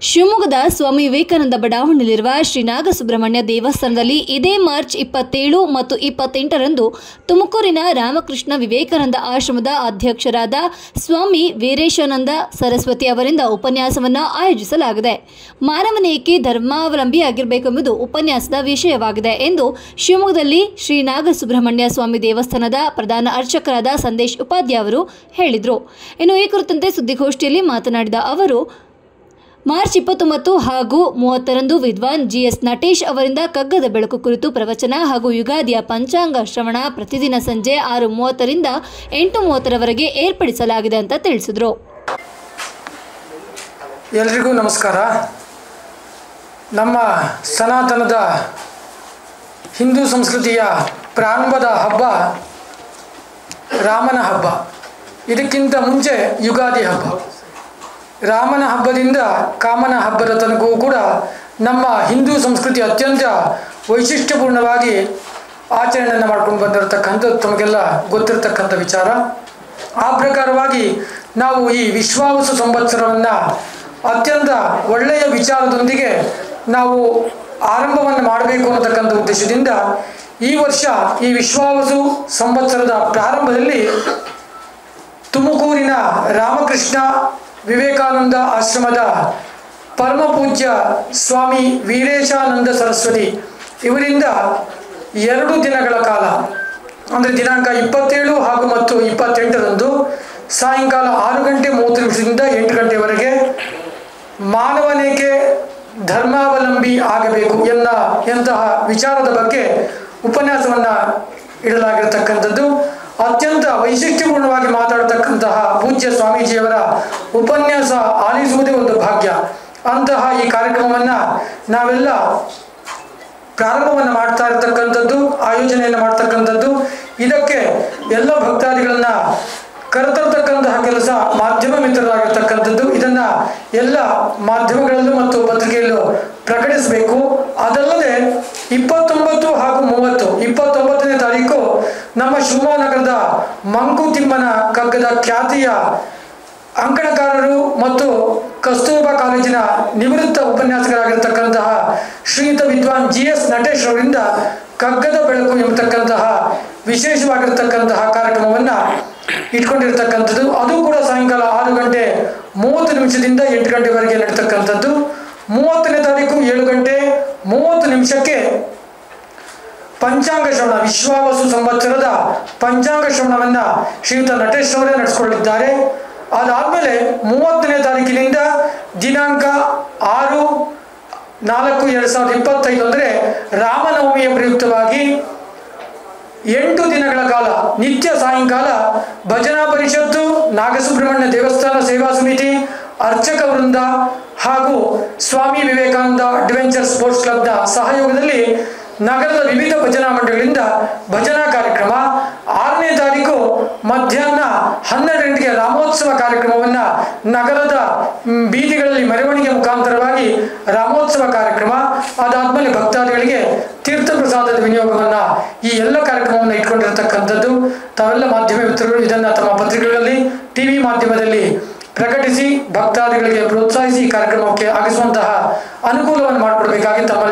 ಶಿವಮೊಗ್ಗದ ಸ್ವಾಮಿ ವಿವೇಕಾನಂದ ಬಡಾವಣೆಯಲ್ಲಿರುವ ಶ್ರೀ ನಾಗಸುಬ್ರಹ್ಮಣ್ಯ ದೇವಸ್ಥಾನದಲ್ಲಿ ಇದೇ ಮಾರ್ಚ್ 27 ಮತ್ತು 28ರಂದು ತುಮಕೂರಿನ ರಾಮಕೃಷ್ಣ ವಿವೇಕಾನಂದ ಆಶ್ರಮದ ಅಧ್ಯಕ್ಷರಾದ ಸ್ವಾಮಿ ವೀರೇಶಾನಂದ ಸರಸ್ವತಿ ಅವರಿಂದ ಉಪನ್ಯಾಸವನ್ನು ಆಯೋಜಿಸಲಾಗಿದೆ. ಮಾನವನೇಕೆ ಧರ್ಮಾವಲಂಬಿಯಾಗಿರಬೇಕೆಂಬುದು ಉಪನ್ಯಾಸದ ವಿಷಯವಾಗಿದೆ ಎಂದು ಶಿವಮೊಗ್ಗದಲ್ಲಿ ಶ್ರೀ ನಾಗಸುಬ್ರಹ್ಮಣ್ಯ ಸ್ವಾಮಿ ದೇವಸ್ಥಾನದ ಪ್ರಧಾನ ಅರ್ಚಕರಾದ ಸಂದೇಶ್ ಉಪಾಧ್ಯಾಯ ಅವರು ಹೇಳಿದರು. ಇನ್ನು ಈ ಕುರಿತಂತೆ ಸುದ್ದಿಗೋಷ್ಠಿಯಲ್ಲಿ ಮಾತನಾಡಿದ ಅವರು, ಮಾರ್ಚ್ 29 ಹಾಗೂ 30ರಂದು ವಿದ್ವಾನ್ GS ನಟೇಶ್ ಅವರಿಂದ ಕಗ್ಗದ ಬೆಳಕು ಕುರಿತು ಪ್ರವಚನ ಹಾಗೂ ಯುಗಾದಿಯ ಪಂಚಾಂಗ ಶ್ರವಣ ಪ್ರತಿದಿನ ಸಂಜೆ 6:30ರಿಂದ 8:30ರವರೆಗೆ ಏರ್ಪಡಿಸಲಾಗಿದೆ ಅಂತ ತಿಳಿಸಿದರು. ಎಲ್ಲರಿಗೂ ನಮಸ್ಕಾರ. ನಮ್ಮ ಸನಾತನದ ಹಿಂದೂ ಸಂಸ್ಕೃತಿಯ ಪ್ರಾರಂಭದ ಹಬ್ಬ ರಾಮನ ಹಬ್ಬ. ಇದಕ್ಕಿಂತ ಮುಂಚೆ ಯುಗಾದಿ ಹಬ್ಬ. ರಾಮನ ಹಬ್ಬದಿಂದ ಕಾಮನ ಹಬ್ಬದ ತನಕವೂ ಕೂಡ ನಮ್ಮ ಹಿಂದೂ ಸಂಸ್ಕೃತಿ ಅತ್ಯಂತ ವೈಶಿಷ್ಟ್ಯಪೂರ್ಣವಾಗಿ ಆಚರಣೆಯನ್ನು ಮಾಡ್ಕೊಂಡು ಬಂದಿರತಕ್ಕಂಥದ್ದು ತಮಗೆಲ್ಲ ಗೊತ್ತಿರತಕ್ಕಂಥ ವಿಚಾರ. ಆ ಪ್ರಕಾರವಾಗಿ ನಾವು ಈ ವಿಶ್ವಾವಸು ಸಂವತ್ಸರವನ್ನು ಅತ್ಯಂತ ಒಳ್ಳೆಯ ವಿಚಾರದೊಂದಿಗೆ ನಾವು ಆರಂಭವನ್ನು ಮಾಡಬೇಕು ಅನ್ನತಕ್ಕಂಥ ಉದ್ದೇಶದಿಂದ ಈ ವರ್ಷ ಈ ವಿಶ್ವಾವಸು ಸಂವತ್ಸರದ ಪ್ರಾರಂಭದಲ್ಲಿ ತುಮಕೂರಿನ ರಾಮಕೃಷ್ಣ ವಿವೇಕಾನಂದ ಆಶ್ರಮದ ಪರಮಪೂಜ್ಯ ಸ್ವಾಮಿ ವೀರೇಶಾನಂದ ಸರಸ್ವತಿ ಇವರಿಂದ 2 ದಿನಗಳ ಕಾಲ ಅಂದರೆ ದಿನಾಂಕ 27 ಹಾಗೂ ಮತ್ತು 28ರಂದು ಸಾಯಂಕಾಲ 6:30 8 ಗಂಟೆವರೆಗೆ ಮಾನವನೇಕೆ ಧರ್ಮಾವಲಂಬಿ ಆಗಬೇಕು ಎಂತಹ ವಿಚಾರದ ಬಗ್ಗೆ ಉಪನ್ಯಾಸವನ್ನು ಇಡಲಾಗಿರತಕ್ಕಂಥದ್ದು. ಅತ್ಯಂತ ವೈಶಿಷ್ಟ್ಯಪೂರ್ಣವಾಗಿ ಮಾತಾಡತಕ್ಕಂತಹ ಪೂಜ್ಯ ಸ್ವಾಮೀಜಿಯವರ ಉಪನ್ಯಾಸ ಆಲಿಸುವುದೇ ಒಂದು ಭಾಗ್ಯ. ಅಂತಹ ಈ ಕಾರ್ಯಕ್ರಮವನ್ನು ನಾವೆಲ್ಲ ಪ್ರಾರಂಭವನ್ನು ಮಾಡ್ತಾ ಇರತಕ್ಕಂಥದ್ದು, ಆಯೋಜನೆಯನ್ನು ಮಾಡ್ತಕ್ಕಂಥದ್ದು. ಇದಕ್ಕೆ ಎಲ್ಲ ಭಕ್ತಾದಿಗಳನ್ನು ಕರೆತರತಕ್ಕಂತಹ ಕೆಲಸ ಮಾಧ್ಯಮ ಮಿತ್ರರಾಗಿರ್ತಕ್ಕಂಥದ್ದು. ಇದನ್ನು ಎಲ್ಲ ಮಾಧ್ಯಮಗಳಲ್ಲೂ ಮತ್ತು ಪತ್ರಿಕೆಯಲ್ಲೂ ಪ್ರಕಟಿಸಬೇಕು. ಅದಲ್ಲದೆ 29 ಹಾಗೂ 30 29ನೇ ತಾರೀಕು ನಮ್ಮ ಶಿವಮೊಗ್ಗ ನಗರದ ಮಂಕುತಿಮ್ಮನ ಕಗ್ಗದ ಖ್ಯಾತಿಯ ಅಂಕಣಕಾರರು ಮತ್ತು ಕಸ್ತೂರ್ಬಾ ಕಾಲೇಜಿನ ನಿವೃತ್ತ ಉಪನ್ಯಾಸಕರಾಗಿರ್ತಕ್ಕಂತಹ ಶ್ರೀಯುತ ವಿದ್ವಾನ್ GS ನಟೇಶ್ ಅವರಿಂದ ಕಗ್ಗದ ಬೆಳಕು ಎಂಬತಕ್ಕಂತಹ ವಿಶೇಷವಾಗಿರ್ತಕ್ಕಂತಹ ಕಾರ್ಯಕ್ರಮವನ್ನು ಇಟ್ಕೊಂಡಿರ್ತಕ್ಕಂಥದ್ದು. ಅದು ಕೂಡ ಸಾಯಂಕಾಲ 6:30 8 ಗಂಟೆವರೆಗೆ ನಡೀತಕ್ಕಂಥದ್ದು. 30ನೇ ತಾರೀಕು 7:30 ಪಂಚಾಂಗ ಶ್ರವಣ, ವಿಶ್ವಾವಸು ಸಂವತ್ಸರದ ಪಂಚಾಂಗ ಶ್ರವಣವನ್ನು ಶ್ರೀಯುತ ನಟೇಶ್ ಅವರೇ ನಡೆಸಿಕೊಳ್ಳಿದ್ದಾರೆ. ಅದಾದಮೇಲೆ 30ನೇ ತಾರೀಕಿನಿಂದ ದಿನಾಂಕ 6/4/2025 ಅಂದರೆ ರಾಮನವಮಿಯ ಪ್ರಯುಕ್ತವಾಗಿ 8 ದಿನಗಳ ಕಾಲ ನಿತ್ಯ ಸಾಯಂಕಾಲ ಭಜನಾ ಪರಿಷತ್ತು, ನಾಗಸುಬ್ರಹ್ಮಣ್ಯ ದೇವಸ್ಥಾನ ಸೇವಾ ಸಮಿತಿ, ಅರ್ಚಕ ವೃಂದ ಹಾಗೂ ಸ್ವಾಮಿ ವಿವೇಕಾನಂದ ಅಡ್ವೆಂಚರ್ ಸ್ಪೋರ್ಟ್ಸ್ ಕ್ಲಬ್ನ ಸಹಯೋಗದಲ್ಲಿ ನಗರದ ವಿವಿಧ ಭಜನಾ ಮಂಡಳಿಗಳಿಂದ ಭಜನಾ ಕಾರ್ಯಕ್ರಮ. 6ನೇ ತಾರೀಕು ಮಧ್ಯಾಹ್ನ 12 ಗಂಟೆಗೆ ರಾಮೋತ್ಸವ ಕಾರ್ಯಕ್ರಮವನ್ನು ನಗರದ ಬೀದಿಗಳಲ್ಲಿ ಮೆರವಣಿಗೆ ಮುಖಾಂತರವಾಗಿ ರಾಮೋತ್ಸವ ಕಾರ್ಯಕ್ರಮ. ಅದಾದಮೇಲೆ ಭಕ್ತಾದಿಗಳಿಗೆ ತೀರ್ಥ ಪ್ರಸಾದದ ವಿನಿಯೋಗವನ್ನು ಈ ಎಲ್ಲ ಕಾರ್ಯಕ್ರಮವನ್ನು ಇಟ್ಕೊಂಡಿರತಕ್ಕಂಥದ್ದು. ತಾವೆಲ್ಲ ಮಾಧ್ಯಮ ಮಿತ್ರರು ಇದನ್ನು ತಮ್ಮ ಪತ್ರಿಕೆಗಳಲ್ಲಿ, TV ಮಾಧ್ಯಮದಲ್ಲಿ ಪ್ರಕಟಿಸಿ ಭಕ್ತಾದಿಗಳಿಗೆ ಪ್ರೋತ್ಸಾಹಿಸಿ ಈ ಕಾರ್ಯಕ್ರಮಕ್ಕೆ ಆಗಿಸುವಂತಹ ಅನುಕೂಲವನ್ನು ಮಾಡಿಕೊಡಬೇಕಾಗಿ ತಮ್ಮಲ್ಲಿ